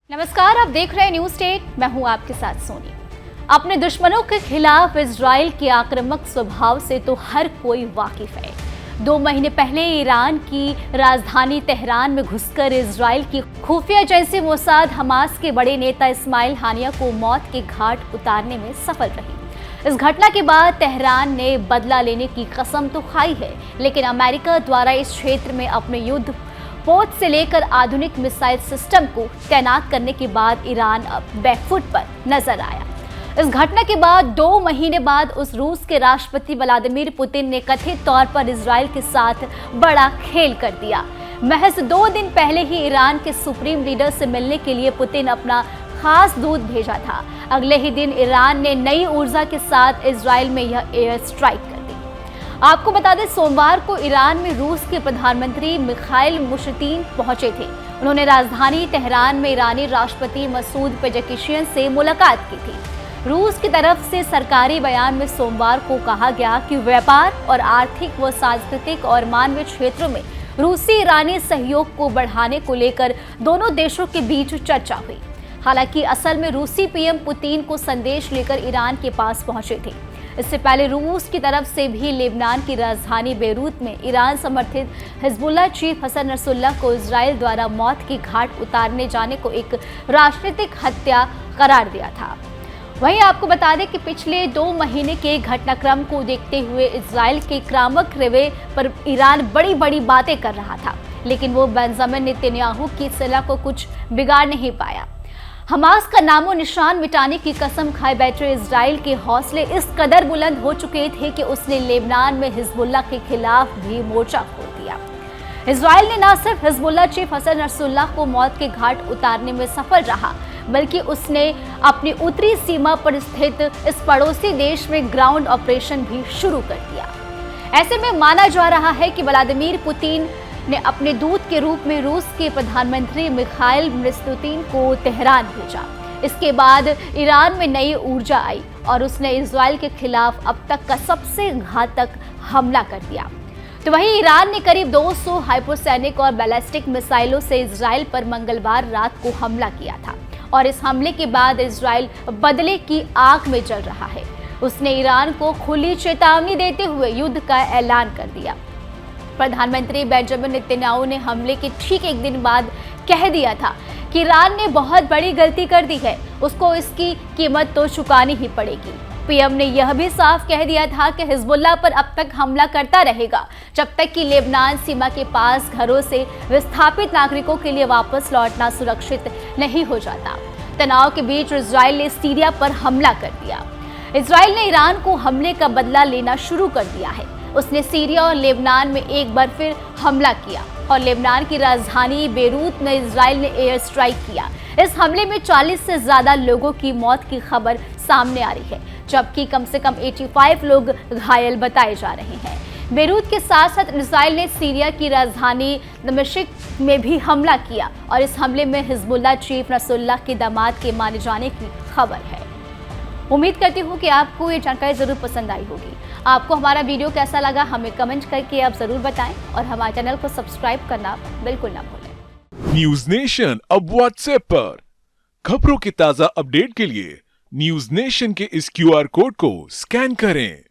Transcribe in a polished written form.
नमस्कार, आप देख रहे हैं न्यूज स्टेट। मैं हूं आपके साथ सोनी। अपने दुश्मनों के खिलाफ इजराइल के आक्रामक स्वभाव से तो हर कोई वाकिफ है। 2 महीने पहले ईरान की राजधानी तेहरान में घुसकर इजराइल की खुफिया एजेंसी मोसाद हमास के बड़े नेता इस्माइल हानिया को मौत के घाट उतारने में सफल रही। इस घटना के बाद तेहरान ने बदला लेने की कसम तो खाई है, लेकिन अमेरिका द्वारा इस क्षेत्र में अपने युद्ध पोत से लेकर आधुनिक मिसाइल सिस्टम को तैनात करने के बाद ईरान अब बैकफुट पर नजर आया। इस घटना के बाद 2 महीने बाद उस रूस के राष्ट्रपति व्लादिमीर पुतिन ने कथित तौर पर इजराइल के साथ बड़ा खेल कर दिया। महज 2 दिन पहले ही ईरान के सुप्रीम लीडर से मिलने के लिए पुतिन अपना खास दूत भेजा था। अगले ही दिन ईरान ने नई ऊर्जा के साथ इजराइल में यह एयर स्ट्राइक कर दी। आपको बता दें, सोमवार को ईरान में रूस के प्रधानमंत्री मिखाइल मुशतीन पहुंचे थे। उन्होंने राजधानी तेहरान में ईरानी राष्ट्रपति मसूद पेजेकिशियन से मुलाकात की थी। रूस की तरफ से सरकारी बयान में सोमवार को कहा गया कि व्यापार और आर्थिक व सांस्कृतिक और मानवीय क्षेत्रों में रूसी ईरानी सहयोग को बढ़ाने को लेकर दोनों देशों के बीच चर्चा हुई। हालांकि असल में रूसी पीएम पुतिन को संदेश लेकर ईरान के पास पहुंचे थे। इससे पहले रूस की तरफ से भी लेबनान की राजधानी बेरूत में ईरान समर्थित हिजबुल्लाह चीफ हसन नसरुल्लाह को इजराइल द्वारा मौत की घाट उतारने जाने को एक राजनीतिक हत्या करार दिया था। वहीं आपको बता दें कि पिछले 2 महीने के घटनाक्रम को देखते हुए इजराइल के आक्रामक रवैये पर ईरान बड़ी बड़ी बातें कर रहा था, लेकिन वो बेंजामिन नेतन्याहू की सलाह को कुछ बिगाड़ नहीं पाया। हमास का नामो निशान मिटाने की कसम खाए बैठे इजराइल के हौसले इस कदर बुलंद हो चुके थे कि उसने लेबनान में हिजबुल्लाह के खिलाफ भी मोर्चा खोल दिया। इजराइल ने न सिर्फ हिजबुल्लाह चीफ हसन नसरुल्लाह को मौत के घाट उतारने में सफल रहा, बल्कि उसने अपनी उत्तरी सीमा पर स्थित इस पड़ोसी देश में ग्राउंड ऑपरेशन भी शुरू कर दिया। ऐसे में माना जा रहा है कि व्लादिमीर पुतिन ने अपने दूत के रूप में रूस के प्रधानमंत्री मिखाइल मुशतीन को तेहरान भेजा। इसके बाद ईरान में नई ऊर्जा आई और उसने इजराइल के खिलाफ अब तक का सबसे घातक हमला कर दिया। तो वहीं ईरान ने करीब 200 हाइपरसोनिक और बैलिस्टिक मिसाइलों से इजराइल पर मंगलवार रात को हमला किया था और इस हमले के बाद इजराइल बदले की आग में जल रहा है। उसने ईरान को खुली चेतावनी देते हुए युद्ध का ऐलान कर दिया। प्रधानमंत्री बेंजामिन नेतन्याहू ने हमले के ठीक 1 दिन बाद कह दिया था कि ईरान ने बहुत बड़ी गलती कर दी है, उसको इसकी कीमत तो चुकानी ही पड़ेगी। पीएम ने यह भी साफ कह दिया था कि हिजबुल्लाह पर अब तक हमला करता रहेगा जब तक कि लेबनान सीमा के पास घरों से विस्थापित नागरिकों के लिए वापस लौटना सुरक्षित नहीं हो जाता। तनाव के बीच इजराइल ने सीरिया पर हमला कर दिया। इजराइल ने ईरान को हमले का बदला लेना शुरू कर दिया है। उसने सीरिया और लेबनान में एक बार फिर हमला किया और लेबनान की राजधानी बेरूत में इजराइल ने एयर स्ट्राइक किया। इस हमले में 40 से ज्यादा लोगों की मौत की खबर सामने आ रही है, जबकि कम से कम 85 लोग घायल बताए जा रहे हैं। बेरूत के साथ साथ इजराइल ने सीरिया की राजधानी दमिश्क में भी हमला किया और इस हमले में हिजबुल्लाह चीफ नसरुल्लाह के दामाद के मारे जाने की खबर है। उम्मीद करती हूँ कि आपको ये जानकारी जरूर पसंद आई होगी। आपको हमारा वीडियो कैसा लगा हमें कमेंट करके आप जरूर बताएं और हमारे चैनल को सब्सक्राइब करना बिल्कुल ना भूलें। न्यूज नेशन अब व्हाट्सएप पर खबरों की ताजा अपडेट के लिए न्यूज नेशन के इस QR कोड को स्कैन करें।